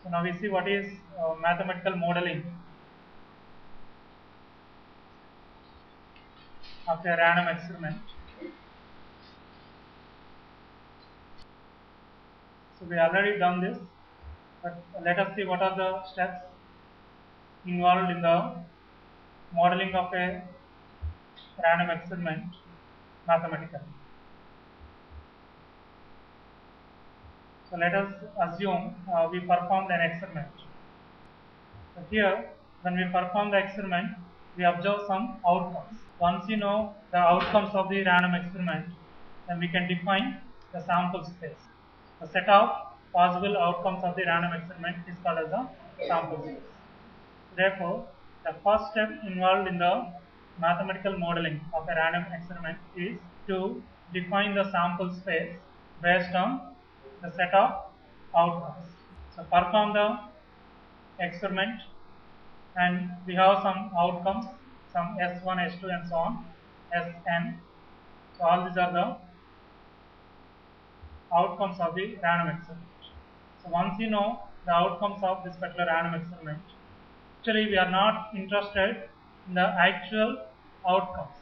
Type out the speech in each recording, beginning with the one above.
So now we see what is mathematical modeling of a random experiment. So we already done this, but let us see what are the steps involved in the modeling of a random experiment mathematically. So let us assume we performed an experiment. So here, when we perform the experiment, we observe some outcomes. Once you know the outcomes of the random experiment, then we can define the sample space. The set of possible outcomes of the random experiment is called as a sample space. Therefore, the first step involved in the mathematical modeling of a random experiment is to define the sample space based on the set of outcomes. So perform the experiment and we have some outcomes, some S1, S2 and so on, Sn. So all these are the outcomes of the random experiment. So once you know the outcomes of this particular random experiment, actually we are not interested in the actual outcomes.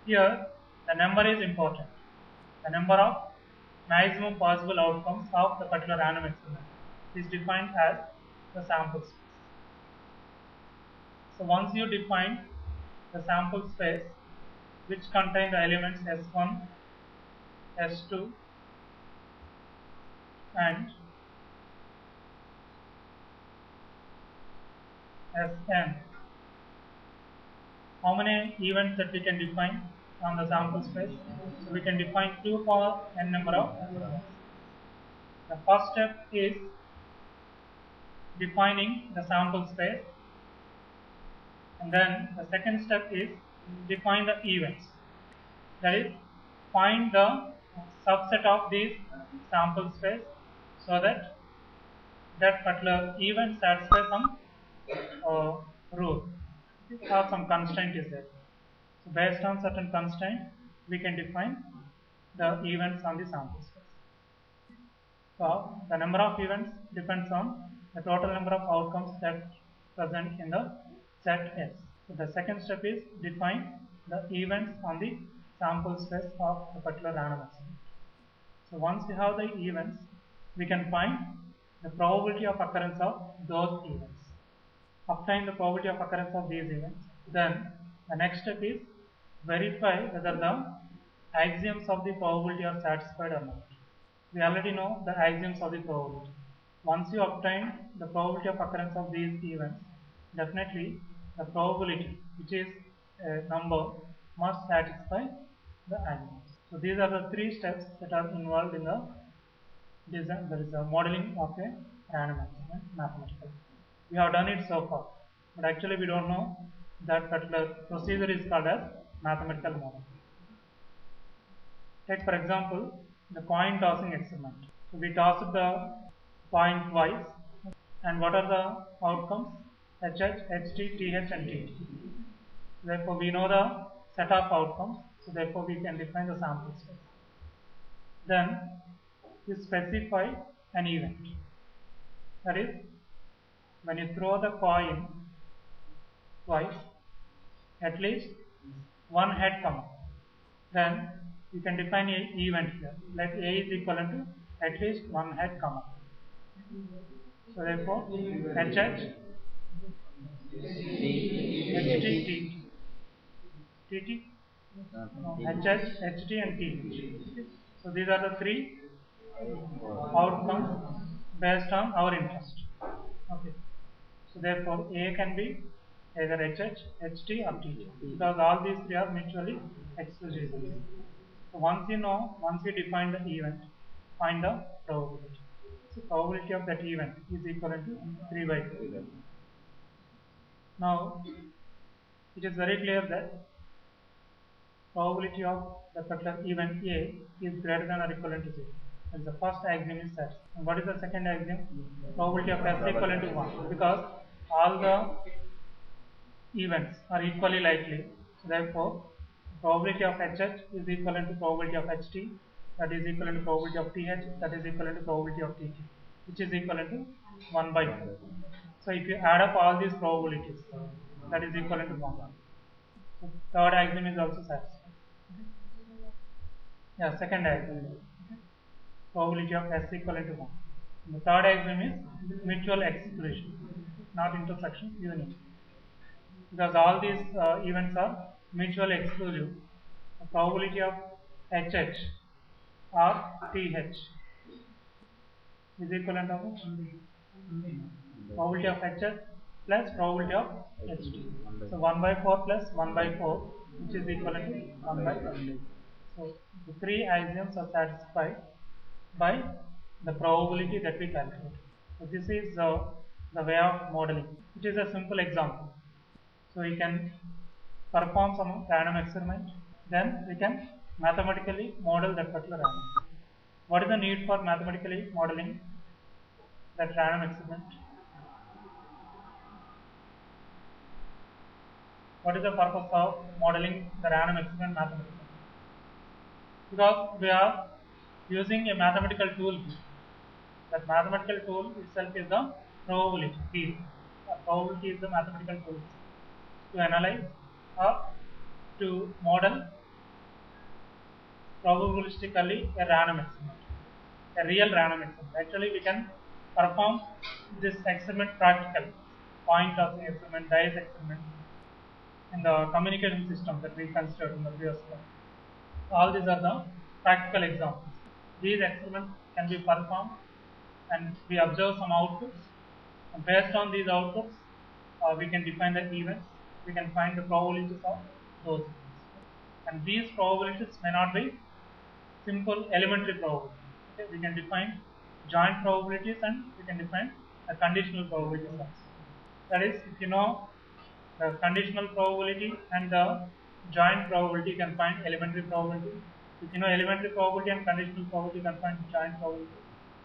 Here the number is important. The number of maximum possible outcomes of the particular random experiment is defined as the sample space. So once you define the sample space which contain the elements S1, S2 and Sn. How many events that we can define on the sample space? So we can define 2 for n number of events. The first step is defining the sample space, and then the second step is define the events. That is, find the subset of these sample space so that that particular event satisfies some rule or some constraint is there. So based on certain constraint, we can define the events on the sample space. So the number of events depends on the total number of outcomes that present in the set S. So the second step is define the events on the sample space of the particular random experiment. So once we have the events, we can find the probability of occurrence of those events. Obtain the probability of occurrence of these events. Then the next step is verify whether the axioms of the probability are satisfied or not. We already know the axioms of the probability. Once you obtain the probability of occurrence of these events, definitely the probability, which is a number, must satisfy the axioms. So these are the 3 steps that are involved in the design, there is a modeling of a random experiment mathematically. We have done it so far, but actually we don't know that particular procedure is called as mathematical model. Take for example the coin tossing experiment. So we tossed the coin twice, and what are the outcomes? HH, HT, TH and TT. Therefore we know the set of outcomes, so therefore we can define the sample space. Then you specify an event. That is, when you throw the coin twice, at least one head come up. Then you can define an event here. Let A is equivalent to at least one head come up. So therefore, HH, HT, TT, HH, HT and TH. So these are the 3 outcomes based on our interest. Okay. So therefore, A can be either HH, HT or TT because all these 3 are mutually exclusive. So once you define the event, find the probability. So probability of that event is equivalent to 3 by 2. Now, it is very clear that probability of the particular event A is greater than or equivalent to 0. And the first axiom is that. And what is the second axiom? Probability of S equivalent to 1 because all the events are equally likely. So therefore, probability of HH is equivalent to probability of HT, that is equivalent to probability of TH, that is equivalent to probability of TT, which is equivalent to 1 by 4. So if you add up all these probabilities, that is equivalent to 1. So third axiom is also satisfied. Yeah, second axiom. Probability of S equivalent to 1. And the third axiom is mutual exclusion, not intersection, unity. Because all these events are mutually exclusive. The probability of HH or TH is equivalent of probability of HH plus probability of HT. So 1 by 4 plus 1 by 4, which is equivalent to 1 by 4. So the three axioms are satisfied by the probability that we calculate. So this is the way of modeling. It is a simple example. So we can perform some random experiment, then we can mathematically model that particular random. What is the need for mathematically modeling that random experiment? What is the purpose of modeling the random experiment mathematically? Because we are using a mathematical tool. That mathematical tool itself is the probability field. Probability is the mathematical tool to analyze or to model probabilistically a random experiment, a real random experiment. Actually, we can perform this experiment practically. Point tossing experiment, dice experiment, in the communication system that we considered in the previous slide. All these are the practical examples. These experiments can be performed and we observe some outputs. And based on these outputs, we can define the events. We can find the probabilities of those events. And these probabilities may not be simple elementary probabilities. Okay? We can define joint probabilities and we can define the conditional probabilities also. That is, if you know the conditional probability and the joint probability, you can find elementary probability. If you know elementary probability and conditional probability, you can find joint probability.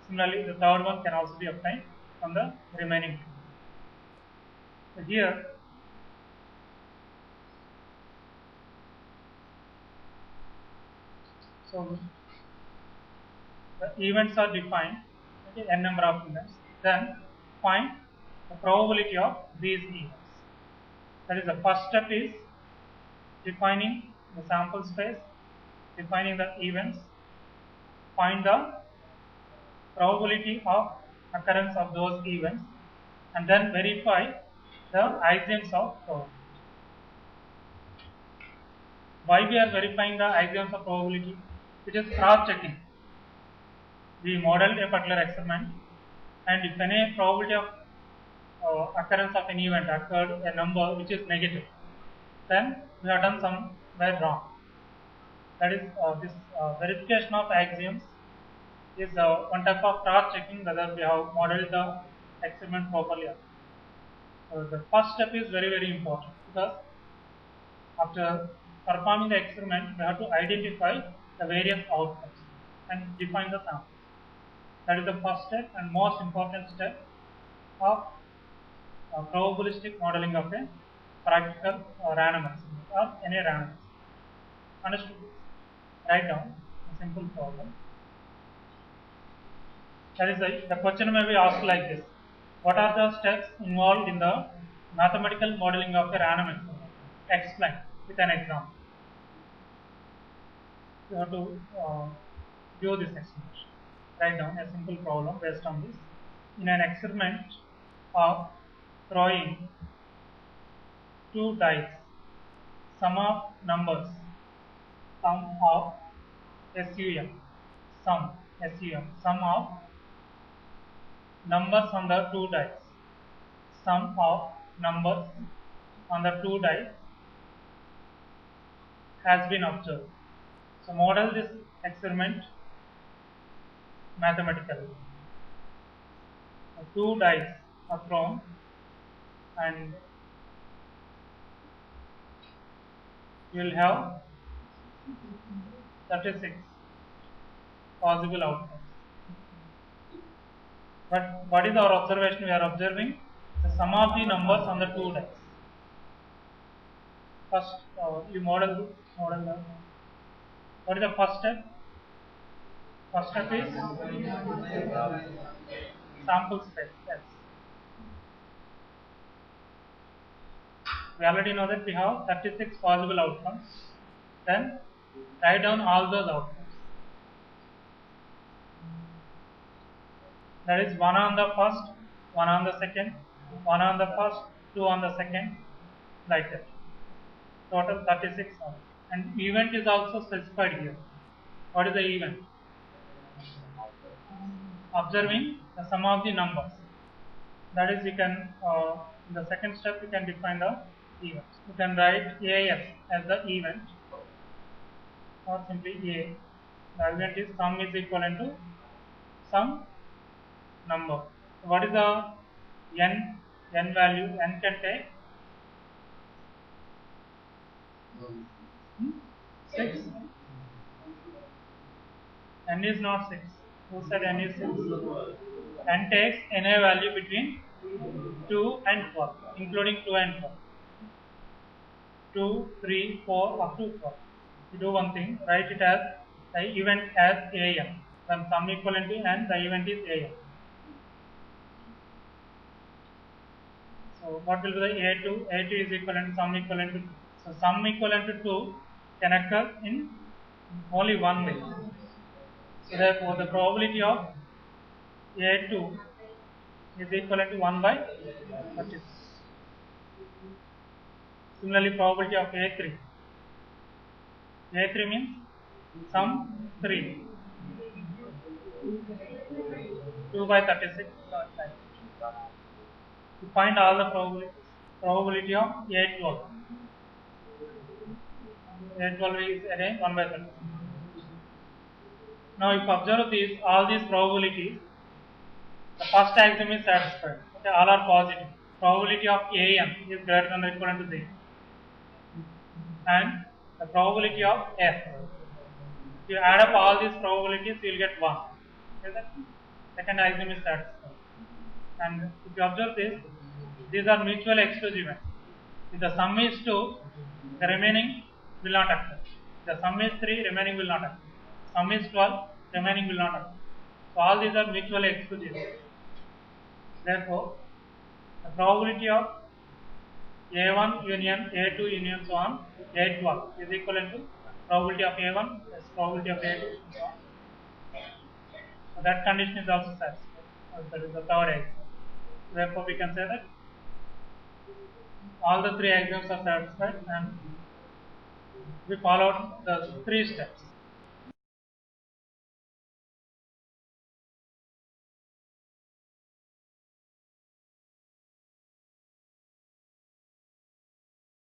Similarly, the third one can also be obtained from the remaining two. So here, so the events are defined, okay, n number of events. Then find the probability of these events. That is, the first step is defining the sample space, defining the events, find the probability of occurrence of those events, and then verify the axioms of probability. Why we are verifying the axioms of probability? It is cross-checking. We modeled a particular experiment, and if any probability of occurrence of an event occurred a number which is negative, then we have done somewhere wrong. That is, this verification of axioms is one type of cross-checking whether we have modeled the experiment properly. So the first step is very, very important, because after performing the experiment, we have to identify the various outcomes and define the sample. That is the first step and most important step of probabilistic modeling of a practical random experiment or any random experiment. Understood? Write down a simple problem. That is, the question may be asked like this: what are the steps involved in the mathematical modeling of a random experiment? Explain with an example. You have to do this explanation. Write down a simple problem based on this. In an experiment of throwing two dice, sum of numbers, sum of SUM, sum of numbers on the two dice, sum of numbers on the two dice has been observed. So model this experiment mathematically. So two dice are thrown and you will have 36 possible outcomes. But what is our observation? We are observing the sum of the numbers on the two dice. First, you model the. What is the first step? First step is sample space S. We already know that we have 36 possible outcomes. Then write down all those outcomes. That is 1 on the first, 1 on the second, 1 on the first, 2 on the second, like that. Total 36 outcomes. And event is also specified here. What is the event? Observing the sum of the numbers. That is, you can, in the second step, you can define the event. You can write AS as the event, or simply A. The event is sum is equivalent to some number. So what is the n value? N can take 6. N is not 6. Who said n is 6? N takes any value between 2 and 4, including 2 and 4. 2, 3, 4, up to 4. You do one thing, write it as the event as an. When sum equivalent to n, the event is an. So what will be the a2? A2 is equivalent to sum equivalent to 2. So sum equivalent to 2 can occur in only one way. So therefore the probability of a2 is equivalent to 1 by 36. Similarly, probability of a3. A3 means sum 3. 2 by 36. To find all the probability of A12. A12 is again 1 by 36. Now, if you observe all these probabilities, the first axiom is satisfied. Okay, all are positive. Probability of an is greater than or equivalent to 0. And the probability of f. If you add up all these probabilities, you will get 1. Okay, the second axiom is satisfied. And if you observe this, these are mutually exclusive. If the sum is 2, the remaining will not occur. If the sum is 3, remaining will not occur. Sum is 12, remaining will not occur. So all these are mutually exclusive. Therefore, the probability of A1 union, A2 union, so on, A12 is equivalent to probability of A1 plus probability of A2, so on. So that condition is also satisfied. That is the third axiom. Therefore, we can say that all the 3 axioms are satisfied, and we followed the 3 steps.